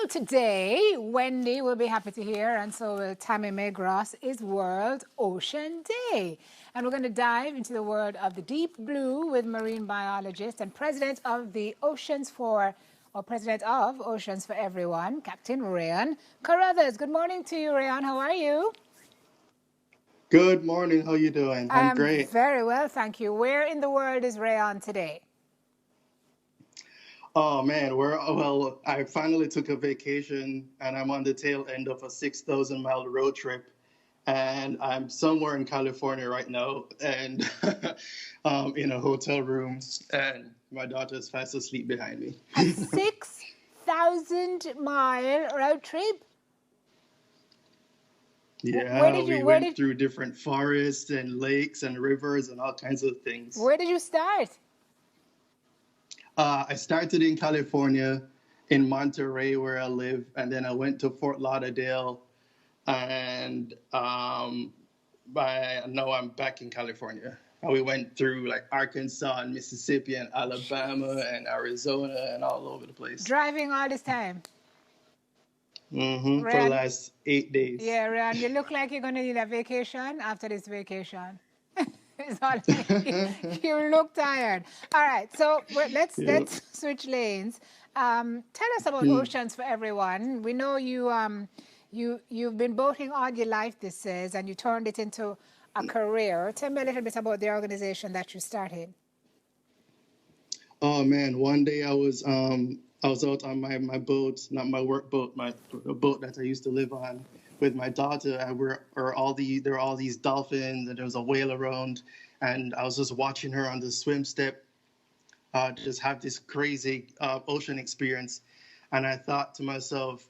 Well, today, Wendy will be happy to hear, and so will Tammy Megros, is World Ocean Day. And we're going to dive into the world of the deep blue with marine biologist and president of Oceans for Everyone, Captain Rayon Carruthers. Good morning to you, Rayon. How are you? Good morning. How you doing? I'm I'm great. very well, thank you. Where in the world is Rayon today? Oh man, I finally took a vacation and I'm on the tail end of a 6,000-mile road trip. And I'm somewhere in California right now and in a hotel room. And my daughter is fast asleep behind me. A 6,000-mile road trip? Where Yeah, did you we where went did through different forests and lakes and rivers and all kinds of things. where did you start? I started in California, in Monterey, where I live, and then I went to Fort Lauderdale, and now I'm back in California. And we went through like Arkansas and Mississippi and Alabama Jeez. and Arizona and all over the place. Driving all this time. For the Ryan, last 8 days. yeah, Ryan, you look like you're going to need a vacation after this vacation. It's all you look tired. All right, so Yep. let's switch lanes. Tell us about Mm. Oceans for Everyone. We know you've been boating all your life, this says, and you turned it into a career. Tell me a little bit about the organization that you started. Oh man, one day I was out on my boat, not my work boat, my a boat that I used to live on with my daughter, and there were all these dolphins and there was a whale around, and I was just watching her on the swim step, just have this crazy ocean experience, and I thought to myself,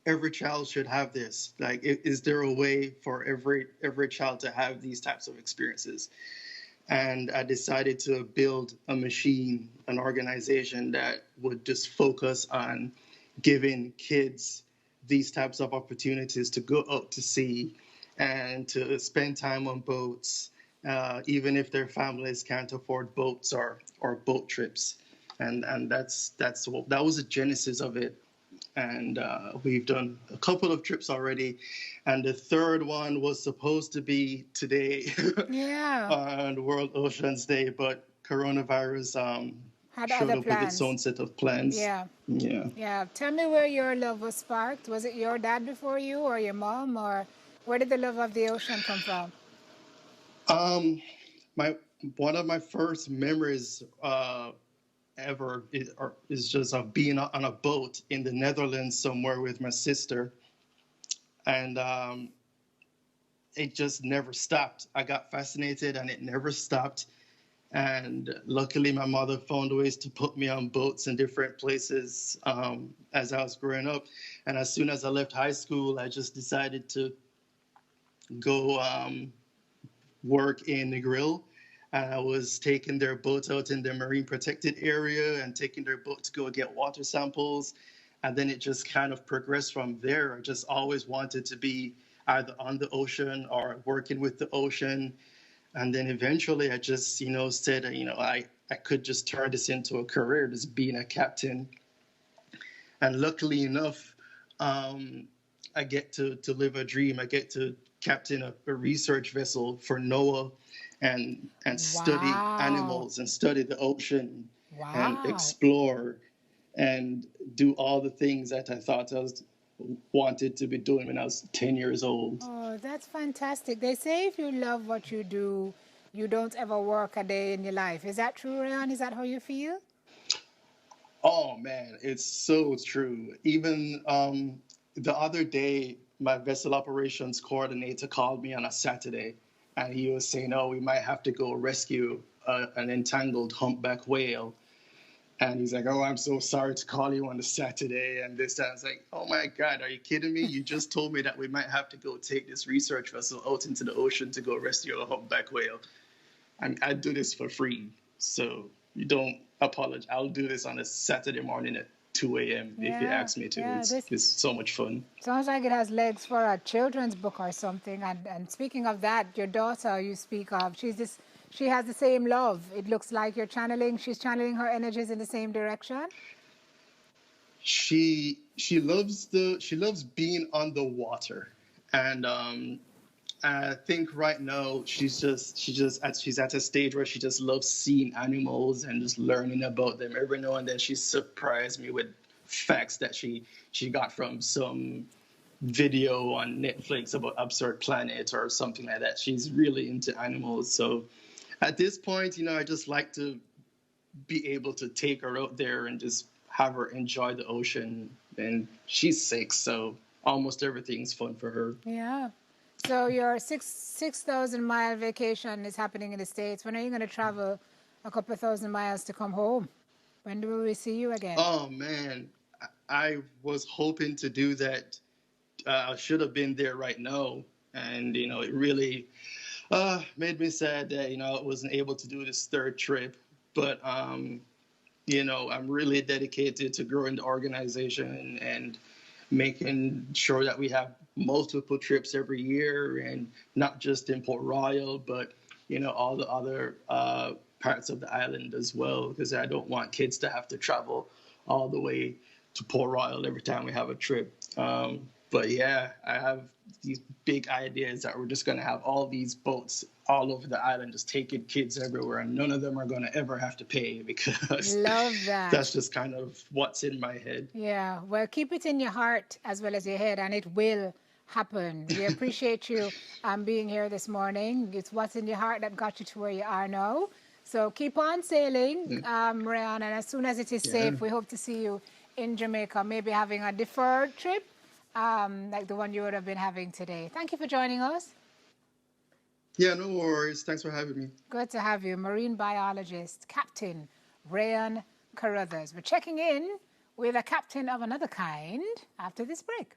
every child should have this. Like, is there a way for every child to have these types of experiences? And I decided to build a machine, an organization that would just focus on giving kids these types of opportunities to go out to sea and to spend time on boats, even if their families can't afford boats or boat trips. And that was the genesis of it. And we've done a couple of trips already, and the third one was supposed to be today Yeah, on World Oceans Day, but coronavirus had showed other up with its plans. own set of plans. Yeah. Yeah. Yeah, tell me where your love was sparked. Was it your dad before you, or your mom, or where did the love of the ocean come from? Um, my One of my first memories ever is just of being on a boat in the Netherlands somewhere with my sister, and it just never stopped. I got fascinated, and it never stopped. And luckily, my mother found ways to put me on boats in different places as I was growing up. And as soon as I left high school, I just decided to go work in the grill. And I was taking their boat out in the marine protected area and taking their boat to go get water samples. And then it just kind of progressed from there. I just always wanted to be either on the ocean or working with the ocean. And then eventually I just, said, I could just turn this into a career, just being a captain. And luckily enough, I get to live a dream. I get to captain a research vessel for NOAA and study Wow. animals and study the ocean and Wow. explore and do all the things that I thought I was wanted to be doing when I was 10 years old. Oh, that's fantastic. They say if you love what you do, you don't ever work a day in your life. Is that true, Rayan? Is that how you feel? Oh man, it's so true. Even the other day, my vessel operations coordinator called me on a Saturday, and he was saying, "Oh, we might have to go rescue an entangled humpback whale." And he's like, "Oh, I'm so sorry to call you on a Saturday." And this, I was like, "Oh my God, are you kidding me? You just told me that we might have to go take this research vessel out into the ocean to go rescue a humpback whale. I do this for free, so you don't apologize. I'll do this on a Saturday morning at 2 a.m. if you Yeah, ask me to. yeah. This It's so much fun." sounds like it has legs for a children's book or something. And speaking of that, your daughter you speak of, she has the same love. It looks like she's channeling her energies in the same direction. she loves being on the water, and I think right now she's at a stage where she just loves seeing animals and just learning about them. Every now and then she surprised me with facts that she got from some video on Netflix about Absurd Planet or something like that. She's really into animals. So at this point, I just like to be able to take her out there and just have her enjoy the ocean. And she's 6, so almost everything's fun for her. Yeah. So your 6,000 mile vacation is happening in the States. When are you going to travel a couple of thousand miles to come home? When will we see you again? Oh man, I was hoping to do that. I should have been there right now, and it really made me sad that I wasn't able to do this third trip. But I'm really dedicated to growing the organization and making sure that we have multiple trips every year, and not just in Port Royal, but all the other parts of the island as well, because I don't want kids to have to travel all the way to Port Royal every time we have a trip. But yeah, I have these big ideas that we're just going to have all these boats all over the island, just taking kids everywhere, and none of them are going to ever have to pay, because Love that. that's just kind of what's in my head. Yeah, well, keep it in your heart as well as your head, and it will happen. We appreciate you being here this morning. It's what's in your heart that got you to where you are now. So keep on sailing, Rayan, and as soon as it is safe, we hope to see you in Jamaica, maybe having a deferred trip like the one you would have been having today. Thank you for joining us. Yeah, no worries. Thanks for having me. Good to have you. Marine biologist, Captain Rayan Carruthers. We're checking in with a captain of another kind after this break.